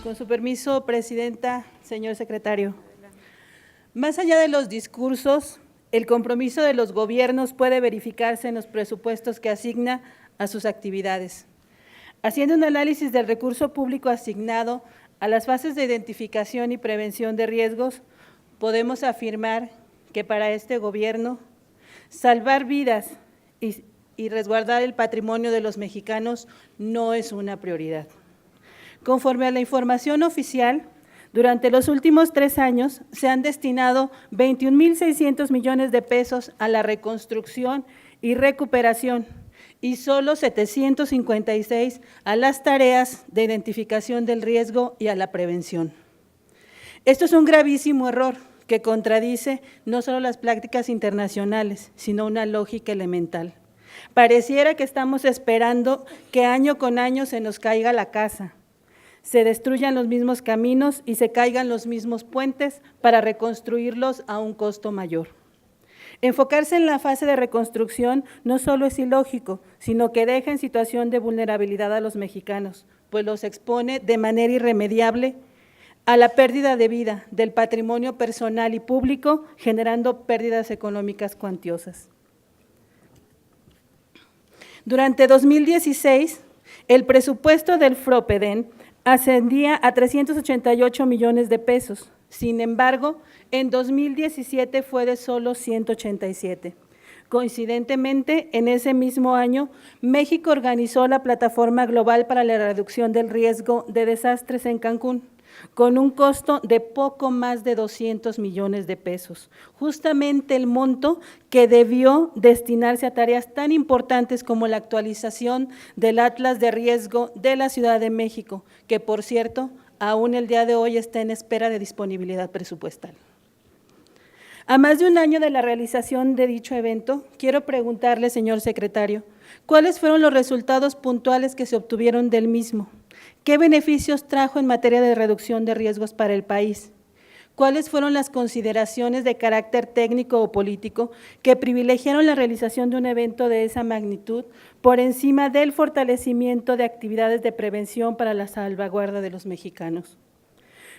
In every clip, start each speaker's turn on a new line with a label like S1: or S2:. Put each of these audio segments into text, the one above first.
S1: Con su permiso, Presidenta, señor secretario. Más allá de los discursos, el compromiso de los gobiernos puede verificarse en los presupuestos que asigna a sus actividades. Haciendo un análisis del recurso público asignado a las fases de identificación y prevención de riesgos, podemos afirmar que para este gobierno, salvar vidas y resguardar el patrimonio de los mexicanos no es una prioridad. Conforme a la información oficial, durante los últimos 3 años se han destinado 21,600 millones de pesos a la reconstrucción y recuperación y solo 756 a las tareas de identificación del riesgo y a la prevención. Esto es un gravísimo error que contradice no solo las prácticas internacionales, sino una lógica elemental. Pareciera que estamos esperando que año con año se nos caiga la casa, se destruyan los mismos caminos y se caigan los mismos puentes para reconstruirlos a un costo mayor. Enfocarse en la fase de reconstrucción no solo es ilógico, sino que deja en situación de vulnerabilidad a los mexicanos, pues los expone de manera irremediable a la pérdida de vida del patrimonio personal y público, generando pérdidas económicas cuantiosas. Durante 2016, el presupuesto del FROPEDEN ascendía a 388 millones de pesos. Sin embargo, en 2017 fue de solo 187. Coincidentemente, en ese mismo año, México organizó la Plataforma Global para la Reducción del Riesgo de Desastres en Cancún, con un costo de poco más de 200 millones de pesos, justamente el monto que debió destinarse a tareas tan importantes como la actualización del Atlas de Riesgo de la Ciudad de México, que por cierto, aún el día de hoy está en espera de disponibilidad presupuestal. A más de un año de la realización de dicho evento, quiero preguntarle, señor secretario, ¿cuáles fueron los resultados puntuales que se obtuvieron del mismo? ¿Qué beneficios trajo en materia de reducción de riesgos para el país? ¿Cuáles fueron las consideraciones de carácter técnico o político que privilegiaron la realización de un evento de esa magnitud por encima del fortalecimiento de actividades de prevención para la salvaguarda de los mexicanos?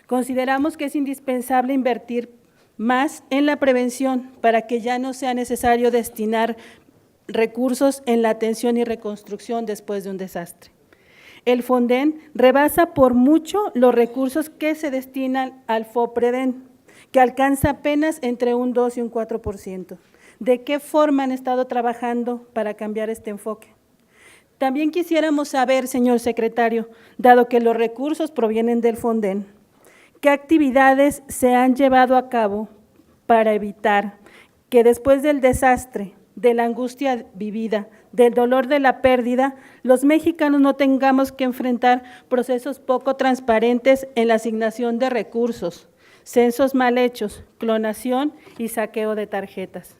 S1: Consideramos que es indispensable invertir más en la prevención para que ya no sea necesario destinar recursos en la atención y reconstrucción después de un desastre. El FONDEN rebasa por mucho los recursos que se destinan al FOPREDEN, que alcanza apenas entre un 2 y un 4%. ¿De qué forma han estado trabajando para cambiar este enfoque? También quisiéramos saber, señor secretario, dado que los recursos provienen del FONDEN, ¿qué actividades se han llevado a cabo para evitar que después del desastre, de la angustia vivida, del dolor de la pérdida, los mexicanos no tengamos que enfrentar procesos poco transparentes en la asignación de recursos, censos mal hechos, clonación y saqueo de tarjetas?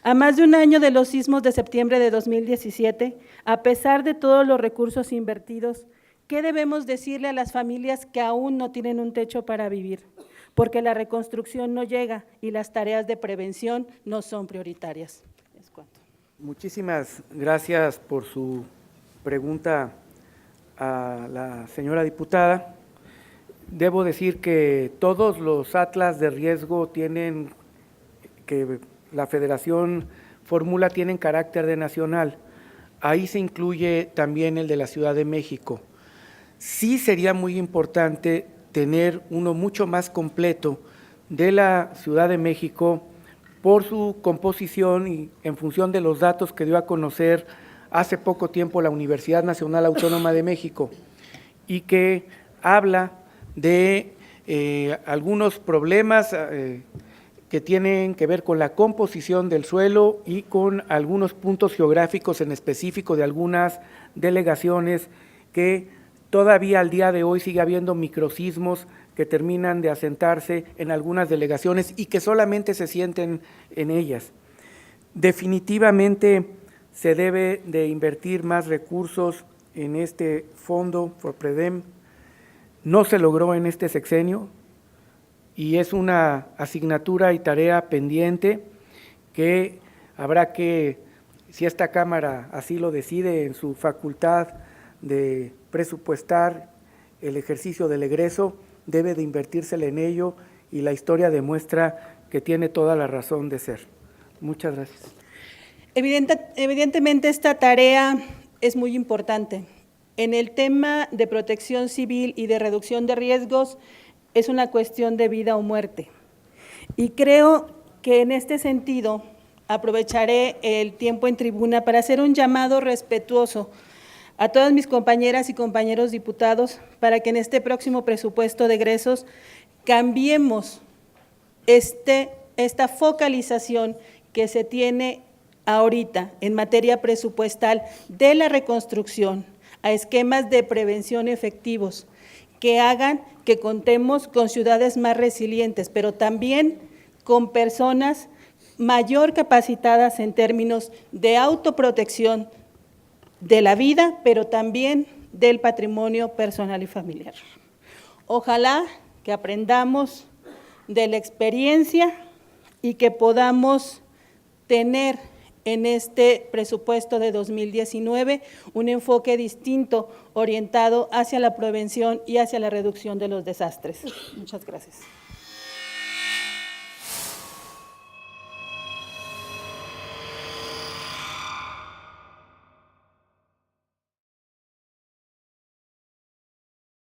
S1: A más de un año de los sismos de septiembre de 2017, a pesar de todos los recursos invertidos, ¿qué debemos decirle a las familias que aún no tienen un techo para vivir? Porque la reconstrucción no llega y las tareas de prevención no son prioritarias. Es cuanto.
S2: Muchísimas gracias por su pregunta a la señora diputada. Debo decir que todos los atlas de riesgo tienen, que la Federación formula, tienen carácter de nacional. Ahí se incluye también el de la Ciudad de México. Sí sería muy importante tener uno mucho más completo de la Ciudad de México por su composición y en función de los datos que dio a conocer hace poco tiempo la Universidad Nacional Autónoma de México y que habla de algunos problemas que tienen que ver con la composición del suelo y con algunos puntos geográficos en específico de algunas delegaciones que todavía al día de hoy sigue habiendo microsismos que terminan de asentarse en algunas delegaciones y que solamente se sienten en ellas. Definitivamente se debe de invertir más recursos en este fondo FOPREDEN. No se logró en este sexenio y es una asignatura y tarea pendiente que habrá que, si esta Cámara así lo decide en su facultad de presupuestar, el ejercicio del egreso, debe de invertírsele en ello y la historia demuestra que tiene toda la razón de ser. Muchas gracias.
S1: Evidentemente esta tarea es muy importante. En el tema de protección civil y de reducción de riesgos es una cuestión de vida o muerte. Y creo que en este sentido aprovecharé el tiempo en tribuna para hacer un llamado respetuoso a todas mis compañeras y compañeros diputados para que en este próximo presupuesto de egresos cambiemos esta focalización que se tiene ahorita en materia presupuestal de la reconstrucción a esquemas de prevención efectivos que hagan que contemos con ciudades más resilientes, pero también con personas mayor capacitadas en términos de autoprotección de la vida, pero también del patrimonio personal y familiar. Ojalá que aprendamos de la experiencia y que podamos tener en este presupuesto de 2019 un enfoque distinto orientado hacia la prevención y hacia la reducción de los desastres. Muchas gracias.